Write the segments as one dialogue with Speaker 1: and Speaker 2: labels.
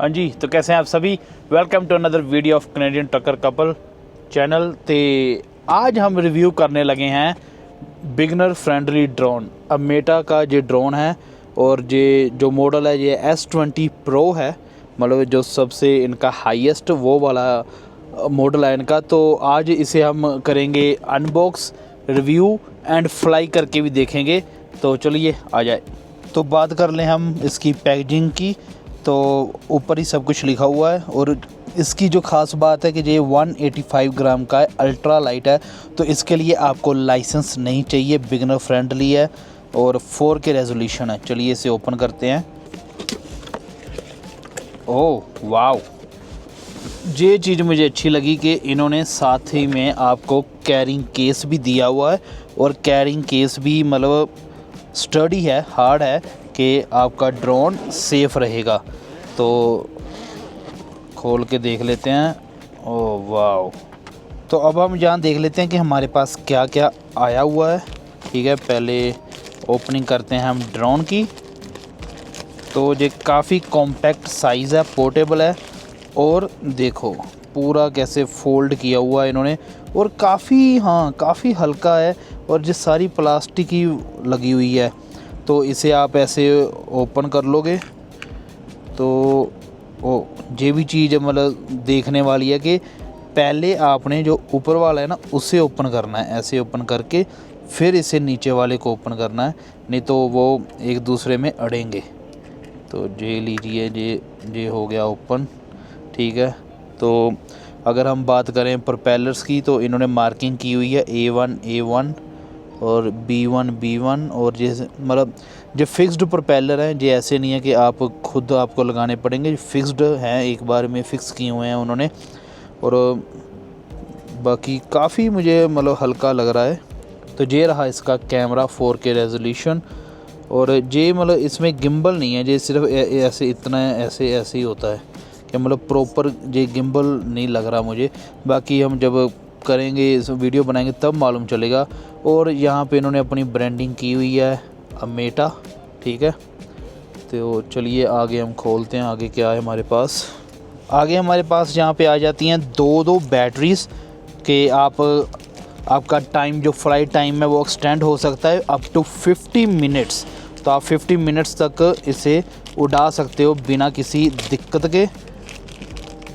Speaker 1: हाँ जी, तो कैसे हैं आप सभी। Welcome to another video of Canadian trucker couple channel. ते आज हम रिव्यू करने लगे हैं बिगनर फ्रेंडली ड्रोन। अब मेटा का जो ड्रोन है और ये जो मॉडल है ये S20 Pro है, मतलब जो सबसे इनका हाईएस्ट वो वाला मॉडल है इनका। तो आज इसे हम करेंगे अनबॉक्स, रिव्यू एंड फ्लाई करके भी देखेंगे। तो चलिए आ जाए। तो बात कर लें हम इसकी पैकेजिंग की, तो ऊपर ही सब कुछ लिखा हुआ है। और इसकी जो ख़ास बात है कि ये 185 ग्राम का है, अल्ट्रा लाइट है, तो इसके लिए आपको लाइसेंस नहीं चाहिए, बिगनर फ्रेंडली है और 4K रेजोल्यूशन है। चलिए इसे ओपन करते हैं। ओह वाव, ये चीज़ मुझे अच्छी लगी कि इन्होंने साथ ही में आपको कैरिंग केस भी दिया हुआ है। और कैरिंग केस भी मतलब स्टडी है, हार्ड है कि आपका ड्रोन सेफ रहेगा। तो खोल के देख लेते हैं। ओह वाव, तो अब हम यहाँ देख लेते हैं कि हमारे पास क्या क्या आया हुआ है। ठीक है, पहले ओपनिंग करते हैं हम ड्रोन की। तो ये काफ़ी कॉम्पैक्ट साइज़ है, पोर्टेबल है और देखो पूरा कैसे फोल्ड किया हुआ है इन्होंने। और काफ़ी हल्का है और ये सारी प्लास्टिक ही लगी हुई है। तो इसे आप ऐसे ओपन कर लोगे तो ये भी चीज़ मतलब देखने वाली है कि पहले आपने जो ऊपर वाला है ना उसे ओपन करना है, ऐसे ओपन करके फिर इसे नीचे वाले को ओपन करना है, नहीं तो वो एक दूसरे में अड़ेंगे। तो ये लीजिए, ये हो गया ओपन। ठीक है, तो अगर हम बात करें प्रोपेलर्स की तो इन्होंने मार्किंग की हुई है A1 और B1 और जैसे मतलब जो फिक्स्ड प्रोपेलर हैं, ये ऐसे नहीं है कि आप खुद आपको लगाने पड़ेंगे, फिक्स्ड हैं, एक बार में फिक्स किए हुए हैं उन्होंने। और बाकी काफ़ी मुझे मतलब हल्का लग रहा है। तो ये रहा इसका कैमरा 4K रेजोल्यूशन। और ये मतलब इसमें गिम्बल नहीं है, ये सिर्फ ऐसे इतना ऐसे ही होता है कि मतलब प्रॉपर ये गिम्बल नहीं लग रहा मुझे। बाकी हम जब करेंगे, इस वीडियो बनाएंगे तब मालूम चलेगा। और यहाँ पे इन्होंने अपनी ब्रांडिंग की हुई है मेटा। ठीक है, तो चलिए आगे हम खोलते हैं। आगे क्या है हमारे पास। आगे हमारे पास यहाँ पे आ जाती हैं दो बैटरीज़ के आपका टाइम, जो फ्लाइट टाइम है वो एक्सटेंड हो सकता है अप टू 50 मिनट्स। तो आप 50 मिनट्स तक इसे उड़ा सकते हो बिना किसी दिक्कत के।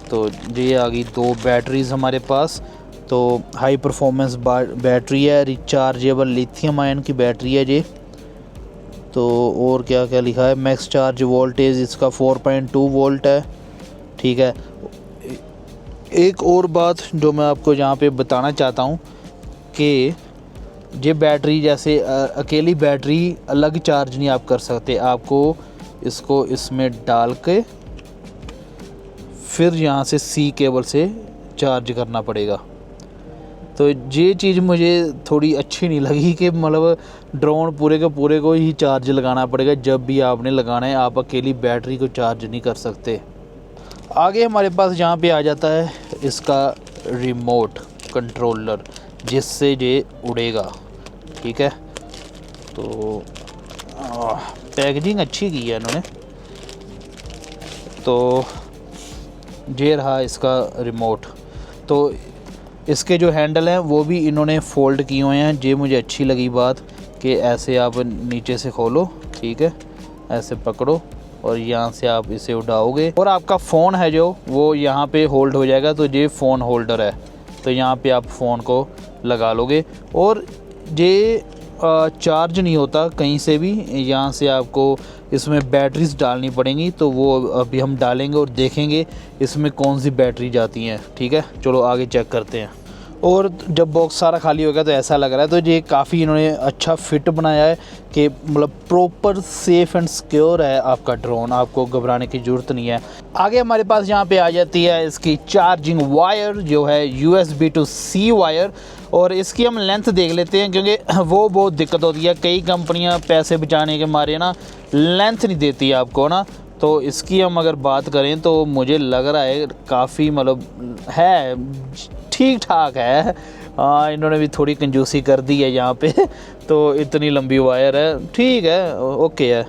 Speaker 1: तो ये आ गई दो बैटरीज़ हमारे पास। तो हाई परफॉर्मेंस बैटरी है, रिचार्जेबल लिथियम आयन की बैटरी है ये। तो और क्या क्या लिखा है, मैक्स चार्ज वोल्टेज इसका 4.2 वोल्ट है। ठीक है, एक और बात जो मैं आपको यहाँ पे बताना चाहता हूँ कि ये बैटरी जैसे अकेली बैटरी अलग चार्ज नहीं आप कर सकते, आपको इसको इसमें डाल के फिर यहाँ से C केबल से चार्ज करना पड़ेगा। तो ये चीज़ मुझे थोड़ी अच्छी नहीं लगी कि मतलब ड्रोन पूरे के पूरे को ही चार्ज लगाना पड़ेगा। जब भी आपने लगाना है आप अकेली बैटरी को चार्ज नहीं कर सकते। आगे हमारे पास यहाँ पे आ जाता है इसका रिमोट कंट्रोलर, जिससे ये उड़ेगा। ठीक है, तो पैकेजिंग अच्छी की है इन्होंने। तो ये रहा इसका रिमोट। तो इसके जो हैंडल हैं वो भी इन्होंने फ़ोल्ड किए हुए हैं। ये मुझे अच्छी लगी बात कि ऐसे आप नीचे से खोलो, ठीक है, ऐसे पकड़ो और यहाँ से आप इसे उठाओगे और आपका फ़ोन है जो वो यहाँ पे होल्ड हो जाएगा। तो ये फ़ोन होल्डर है, तो यहाँ पे आप फ़ोन को लगा लोगे। और ये चार्ज नहीं होता कहीं से भी, यहाँ से आपको इसमें बैटरीज डालनी पड़ेंगी। तो वो अभी हम डालेंगे और देखेंगे इसमें कौन सी बैटरी जाती हैं। ठीक है, चलो आगे चेक करते हैं। और जब बॉक्स सारा खाली हो गया तो ऐसा लग रहा है, तो ये काफ़ी इन्होंने अच्छा फिट बनाया है कि मतलब प्रॉपर सेफ़ एंड सिक्योर है आपका ड्रोन, आपको घबराने की ज़रूरत नहीं है। आगे हमारे पास यहाँ पे आ जाती है इसकी चार्जिंग वायर, जो है USB to C वायर। और इसकी हम लेंथ देख लेते हैं क्योंकि वो बहुत दिक्कत होती है। कई कंपनियाँ पैसे बचाने के मारे ना लेंथ नहीं देती आपको ना। तो इसकी हम अगर बात करें तो मुझे लग रहा है काफ़ी मतलब है, ठीक ठाक है। हाँ, इन्होंने भी थोड़ी कंजूसी कर दी है यहाँ पे तो इतनी लंबी वायर है, ठीक है, ओके है।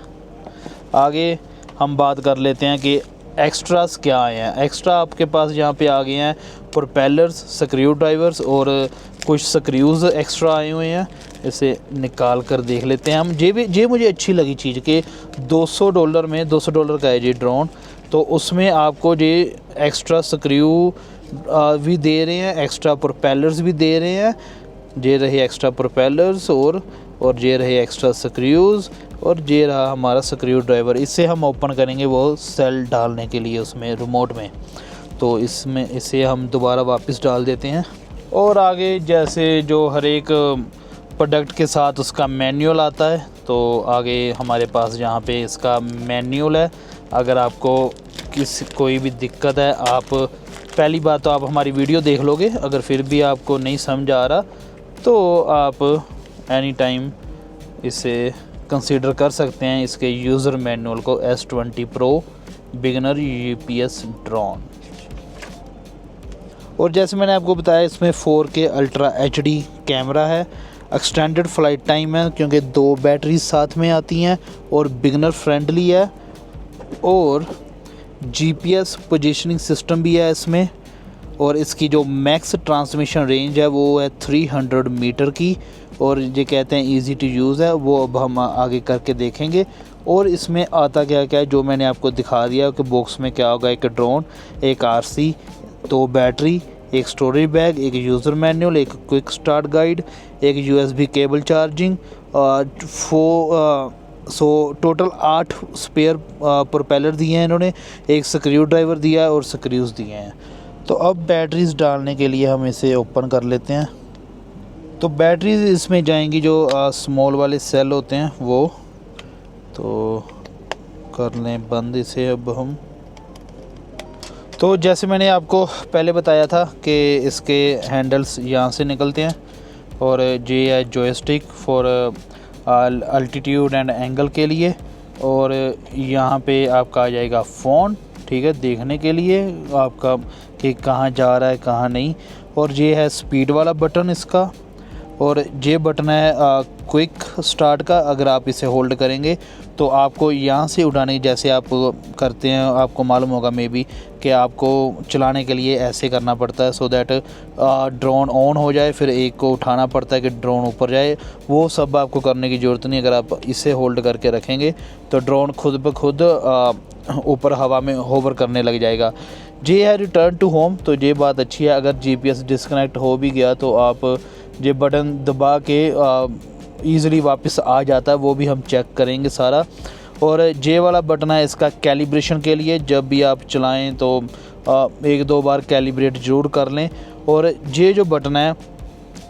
Speaker 1: आगे हम बात कर लेते हैं कि एक्स्ट्रास क्या आए हैं। एक्स्ट्रा आपके पास यहाँ पे आ गए हैं प्रोपेलर्स, स्क्रू ड्राइवर्स और कुछ स्क्रूज़ एक्स्ट्रा आए हुए हैं। इसे निकाल कर देख लेते हैं हम। ये मुझे अच्छी लगी चीज़ कि $200 में, $200 का है ये ड्रोन, तो उसमें आपको ये एक्स्ट्रा स्क्रू भी दे रहे हैं, एक्स्ट्रा प्रोपेलर्स भी दे रहे हैं। ये रहे एक्स्ट्रा प्रोपेलर्स और ये रहे एक्स्ट्रा स्क्रूज़ और ये रहा हमारा स्क्रू ड्राइवर। इसे हम ओपन करेंगे वो सेल डालने के लिए उसमें रिमोट में, तो इसमें इसे हम दोबारा वापस डाल देते हैं। और आगे जैसे जो हर एक प्रोडक्ट के साथ उसका मैनुअल आता है, तो आगे हमारे पास यहाँ पे इसका मैनुअल है। अगर आपको कोई भी दिक्कत है, आप पहली बात तो आप हमारी वीडियो देख लोगे, अगर फिर भी आपको नहीं समझ आ रहा तो आप एनी टाइम इसे कंसीडर कर सकते हैं, इसके यूज़र मैनुअल को। S20 Pro beginner GPS drone. और जैसे मैंने आपको बताया इसमें 4K अल्ट्रा HD कैमरा है, एक्सटेंडेड फ़्लाइट टाइम है क्योंकि 2 बैटरी साथ में आती हैं और बिगिनर फ्रेंडली है, और GPS पोजीशनिंग सिस्टम भी है इसमें। और इसकी जो मैक्स ट्रांसमिशन रेंज है वो है 300 मीटर की, और ये कहते हैं इजी टू यूज़ है, वो अब हम आगे करके देखेंगे। और इसमें आता क्या क्या है जो मैंने आपको दिखा दिया कि बॉक्स में क्या होगा। एक ड्रोन, एक RC, 2 बैटरी, एक स्टोरेज बैग, एक यूज़र मैनुअल, एक क्विक स्टार्ट गाइड, एक USB cable charging, so total 8 spare propeller दिए हैं इन्होंने, एक स्क्रू ड्राइवर दिया है और स्क्रूज़ दिए हैं। तो अब बैटरीज़ डालने के लिए हम इसे ओपन कर लेते हैं। तो बैटरीज़ इसमें जाएंगी जो स्मॉल वाले सेल होते हैं वो, तो कर लें बंद इसे अब हम। तो जैसे मैंने आपको पहले बताया था कि इसके हैंडल्स यहाँ से निकलते हैं, और ये है joystick for altitude and angle के लिए, और यहाँ पे आपका आ जाएगा फ़ोन, ठीक है, देखने के लिए आपका कि कहाँ जा रहा है कहाँ नहीं। और ये है स्पीड वाला बटन इसका, और ये बटन है क्विक स्टार्ट का। अगर आप इसे होल्ड करेंगे तो आपको यहाँ से उड़ाने, जैसे आप करते हैं, आपको मालूम होगा मे बी कि आपको चलाने के लिए ऐसे करना पड़ता है सो दैट ड्रोन ऑन हो जाए, फिर एक को उठाना पड़ता है कि ड्रोन ऊपर जाए। वो सब आपको करने की ज़रूरत नहीं। अगर आप इसे होल्ड करके रखेंगे तो ड्रोन खुद ब खुद ऊपर हवा में होवर करने लग जाएगा। ये है रिटर्न टू होम, तो ये बात अच्छी है। अगर GPS डिस्कनेक्ट हो भी गया तो आप ये बटन दबा के ईज़िली वापस आ जाता है, वो भी हम चेक करेंगे सारा। और ये वाला बटन है इसका कैलिब्रेशन के लिए, जब भी आप चलाएं तो 1-2 बार कैलिब्रेट ज़रूर कर लें। और ये जो बटन है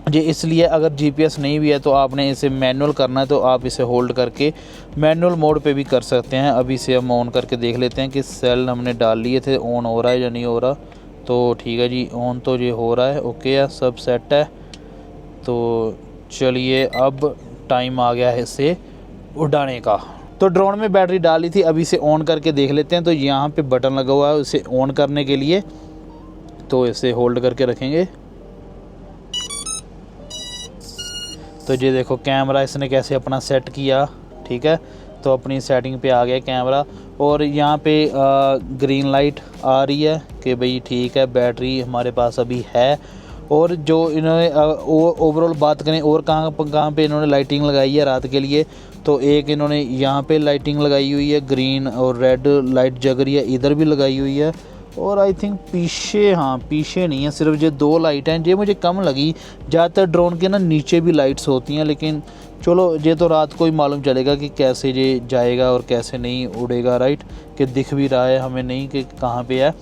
Speaker 1: ये इसलिए, अगर GPS नहीं भी है तो आपने इसे मैनुअल करना है तो आप इसे होल्ड करके मैनुअल मोड पे भी कर सकते हैं। अभी इसे हम ऑन करके देख लेते हैं कि सेल हमने डाल लिए थे, ऑन हो रहा है या नहीं हो रहा। तो ठीक है जी, ऑन तो ये हो रहा है, ओके है, सब सेट है। तो चलिए अब टाइम आ गया है इसे उड़ाने का। तो ड्रोन में बैटरी डाली थी, अभी इसे ऑन करके देख लेते हैं। तो यहाँ पे बटन लगा हुआ है इसे ऑन करने के लिए, तो इसे होल्ड करके रखेंगे। तो ये देखो कैमरा इसने कैसे अपना सेट किया, ठीक है। तो अपनी सेटिंग पे आ गया कैमरा, और यहाँ पे ग्रीन लाइट आ रही है कि भाई ठीक है बैटरी हमारे पास अभी है। और जो इन्होंने ओवरऑल बात करें और कहाँ पे इन्होंने लाइटिंग लगाई है रात के लिए, तो एक इन्होंने यहाँ पे लाइटिंग लगाई हुई है, ग्रीन और रेड लाइट जग रही है, इधर भी लगाई हुई है। और आई थिंक पीछे, हाँ पीछे नहीं है, सिर्फ ये 2 लाइट हैं। ये मुझे कम लगी, ज़्यादातर ड्रोन के ना नीचे भी लाइट्स होती हैं, लेकिन चलो ये तो रात को ही मालूम चलेगा कि कैसे ये जाएगा और कैसे नहीं उड़ेगा, राइट, कि दिख भी रहा है हमें नहीं कि कहाँ पे है।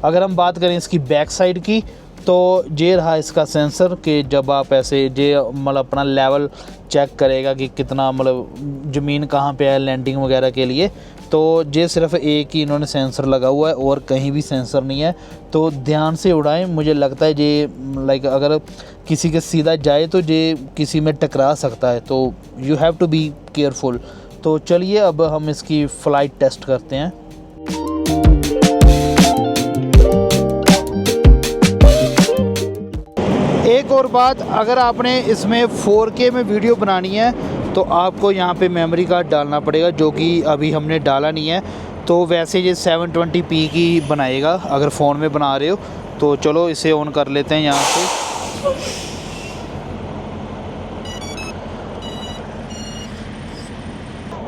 Speaker 1: अगर हम बात करें इसकी बैक साइड की, तो ये रहा इसका सेंसर कि जब आप ऐसे ये मतलब अपना लेवल चेक करेगा कि कितना मतलब ज़मीन कहाँ पे है लैंडिंग वगैरह के लिए। तो ये सिर्फ एक ही इन्होंने सेंसर लगा हुआ है और कहीं भी सेंसर नहीं है, तो ध्यान से उड़ाएं। मुझे लगता है ये लाइक अगर किसी के सीधा जाए तो ये किसी में टकरा सकता है, तो you have to be careful. तो चलिए अब हम इसकी फ़्लाइट टेस्ट करते हैं। एक और बात, अगर आपने इसमें 4K में वीडियो बनानी है तो आपको यहाँ पे मेमोरी कार्ड डालना पड़ेगा, जो कि अभी हमने डाला नहीं है। तो वैसे ये 720p की बनाएगा अगर फ़ोन में बना रहे हो। तो चलो इसे ऑन कर लेते हैं यहाँ से।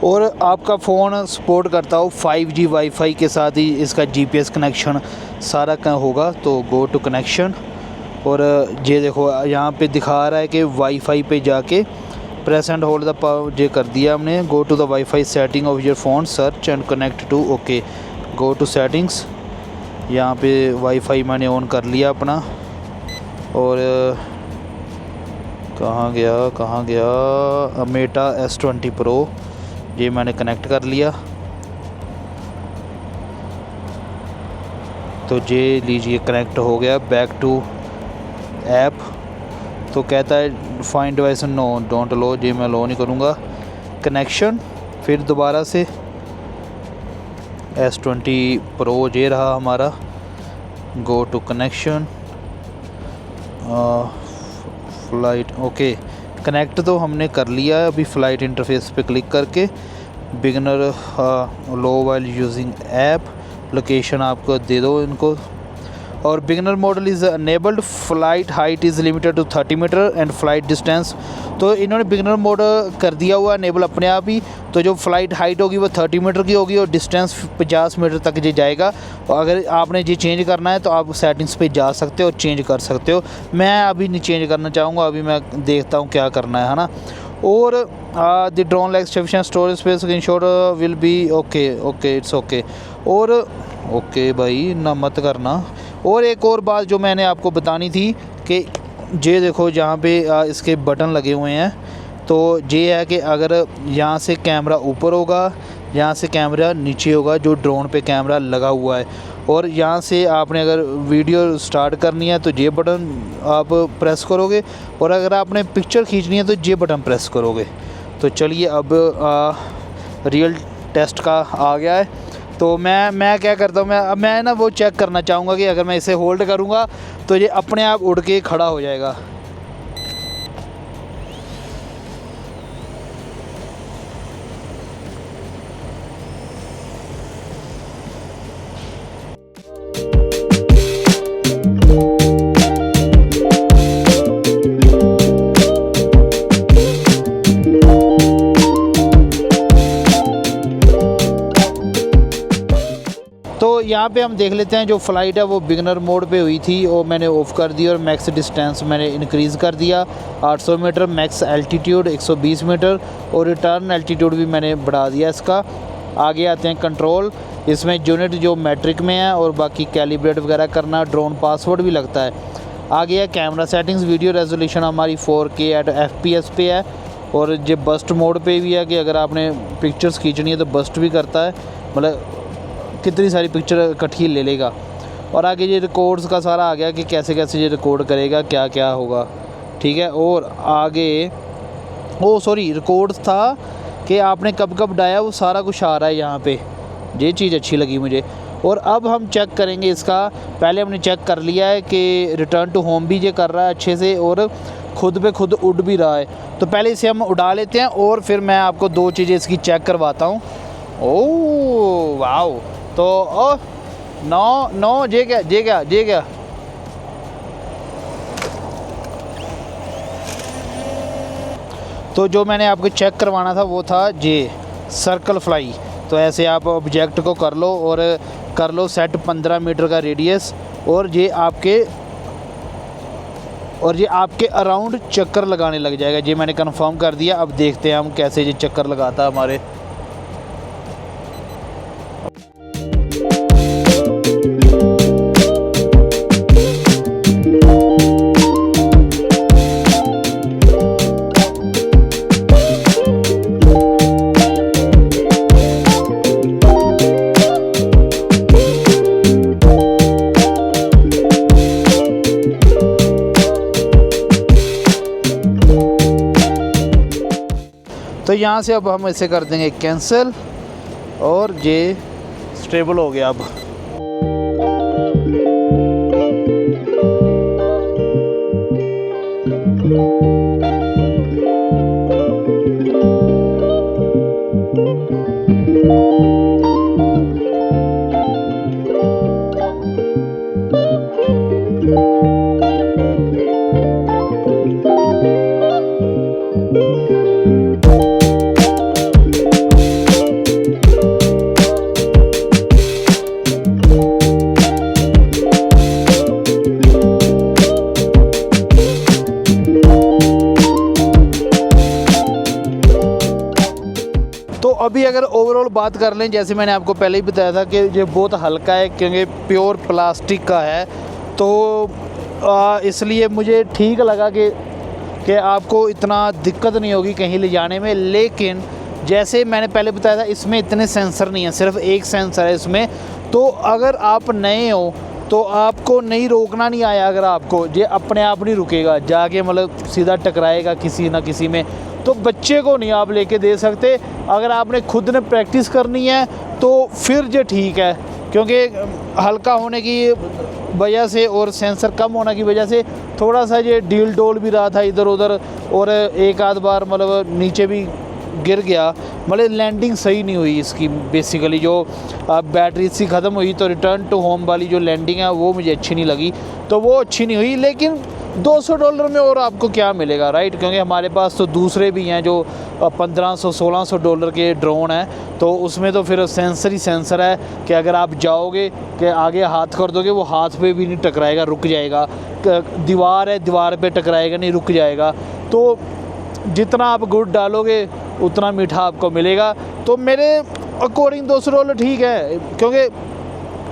Speaker 1: और आपका फ़ोन सपोर्ट करता हो 5G वाईफाई के साथ ही इसका GPS कनेक्शन सारा का होगा। तो गो टू कनेक्शन, और ये देखो यहाँ पे दिखा रहा है कि वाईफाई पे जाके press and hold the power, ये कर दिया हमने। Go to the WiFi setting of your phone, search and connect to, okay go to settings. यहाँ पे वाईफाई मैंने ऑन कर लिया अपना, और कहाँ गया मेटा S20 Pro, ये मैंने कनेक्ट कर लिया। तो ये लीजिए कनेक्ट हो गया। बैक टू ऐप, तो कहता है फाइंड डिवाइस नो डोंट लो, ये मैं लो नहीं करूँगा। कनेक्शन, फिर दोबारा से S20 Pro ये रहा हमारा। Go to connection, flight, okay connect तो हमने कर लिया है। अभी फ़्लाइट इंटरफेस पे क्लिक करके बिगनर लो वाइल यूजिंग ऐप, लोकेशन आपको दे दो इनको। और beginner model is enabled, flight height is limited to 30 meter and flight distance. तो इन्होंने बिगनर मोड कर दिया हुआ अनेबल अपने आप ही। तो जो फ़्लाइट हाइट होगी वो 30 मीटर की होगी और डिस्टेंस 50 मीटर तक ये जाएगा। और अगर आपने ये चेंज करना है तो आप सेटिंग्स पे जा सकते हो और चेंज कर सकते हो। मैं अभी नहीं चेंज करना चाहूँगा, अभी मैं देखता हूँ क्या करना है ना। और the drone like sufficient storage space screenshot will be okay, it's okay. और ओके भाई ना मत करना। और एक और बात जो मैंने आपको बतानी थी कि ये देखो जहाँ पे इसके बटन लगे हुए हैं। तो ये है कि अगर यहाँ से कैमरा ऊपर होगा, यहाँ से कैमरा नीचे होगा, जो ड्रोन पे कैमरा लगा हुआ है। और यहाँ से आपने अगर वीडियो स्टार्ट करनी है तो ये बटन आप प्रेस करोगे, और अगर आपने पिक्चर खींचनी है तो ये बटन प्रेस करोगे। तो चलिए अब रियल टेस्ट का आ गया है। तो मैं क्या करता हूँ, मैं ना वो चेक करना चाहूँगा कि अगर मैं इसे होल्ड करूँगा तो ये अपने आप उड़ के खड़ा हो जाएगा। तो यहाँ पे हम देख लेते हैं जो फ़्लाइट है वो बिगनर मोड पे हुई थी और मैंने ऑफ़ कर दी, और मैक्स डिस्टेंस मैंने इंक्रीज़ कर दिया 800 मीटर, मैक्स एल्टीट्यूड 120 मीटर, और रिटर्न एल्टीट्यूड भी मैंने बढ़ा दिया इसका। आगे आते हैं कंट्रोल, इसमें यूनिट जो मैट्रिक में है और बाकी कैलिब्रेट वगैरह करना, ड्रोन पासवर्ड भी लगता है। आगे है कैमरा सेटिंग्स, वीडियो रेजोल्यूशन हमारी 4K एट FPS पे है, और ये बस्ट मोड पे भी है कि अगर आपने पिक्चर्स खींचनी है तो बस्ट भी करता है, मतलब कितनी सारी पिक्चर इकट्ठी ले लेगा। और आगे ये रिकॉर्ड्स का सारा आ गया कि कैसे कैसे ये रिकॉर्ड करेगा, क्या क्या होगा, ठीक है। और आगे रिकॉर्ड्स था कि आपने कब कब डाया, वो सारा कुछ आ रहा है यहाँ पे। ये चीज़ अच्छी लगी मुझे। और अब हम चेक करेंगे इसका, पहले हमने चेक कर लिया है कि रिटर्न टू होम भी ये कर रहा है अच्छे से और खुद पे खुद उड़ भी रहा है। तो पहले इसे हम उड़ा लेते हैं और फिर मैं आपको दो चीज़ें इसकी चेक करवाता हूँ। ओह वाओ, तो ओ नो जे क्या तो जो मैंने आपको चेक करवाना था वो था जे सर्कल फ्लाई। तो ऐसे आप ऑब्जेक्ट को कर लो और कर लो सेट 15 मीटर का रेडियस, और ये आपके अराउंड चक्कर लगाने लग जाएगा। ये मैंने कंफर्म कर दिया। अब देखते हैं हम कैसे ये चक्कर लगाता है हमारे। तो यहाँ से अब हम इसे कर देंगे कैंसिल, और ये स्टेबल हो गया अब। भी अगर ओवरऑल बात कर लें, जैसे मैंने आपको पहले ही बताया था कि ये बहुत हल्का है क्योंकि प्योर प्लास्टिक का है, तो इसलिए मुझे ठीक लगा कि आपको इतना दिक्कत नहीं होगी कहीं ले जाने में। लेकिन जैसे मैंने पहले बताया था, इसमें इतने सेंसर नहीं है, सिर्फ एक सेंसर है इसमें। तो अगर आप नए हो तो आपको नहीं रोकना नहीं आया, अगर आपको ये अपने आप नहीं रुकेगा, जाके मतलब सीधा टकराएगा किसी ना किसी में। तो बच्चे को नहीं आप लेके दे सकते। अगर आपने खुद ने प्रैक्टिस करनी है तो फिर ये ठीक है, क्योंकि हल्का होने की वजह से और सेंसर कम होने की वजह से थोड़ा सा ये डील डोल भी रहा था इधर उधर, और एक आध बार मतलब नीचे भी गिर गया। मतलब लैंडिंग सही नहीं हुई इसकी। बेसिकली जो बैटरी सी ख़त्म हुई तो रिटर्न टू होम वाली जो लैंडिंग है वो मुझे अच्छी नहीं लगी, तो वो अच्छी नहीं हुई। लेकिन $200 में और आपको क्या मिलेगा, राइट? क्योंकि हमारे पास तो दूसरे भी हैं जो $1500-1600 के ड्रोन हैं, तो उसमें तो फिर सेंसर ही सेंसर है कि अगर आप जाओगे कि आगे हाथ कर दोगे, वो हाथ पे भी नहीं टकराएगा, रुक जाएगा। दीवार है, दीवार पे टकराएगा नहीं, रुक जाएगा। तो जितना आप गुड़ डालोगे उतना मीठा आपको मिलेगा। तो मेरे अकॉर्डिंग $200 ठीक है, क्योंकि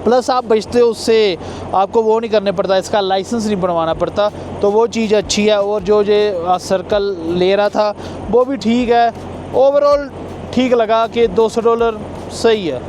Speaker 1: प्लस आप बचते हो उससे, आपको वो नहीं करने पड़ता, इसका लाइसेंस नहीं बनवाना पड़ता, तो वो चीज़ अच्छी है। और जो ये सर्कल ले रहा था वो भी ठीक है। ओवरऑल ठीक लगा कि $200 सही है।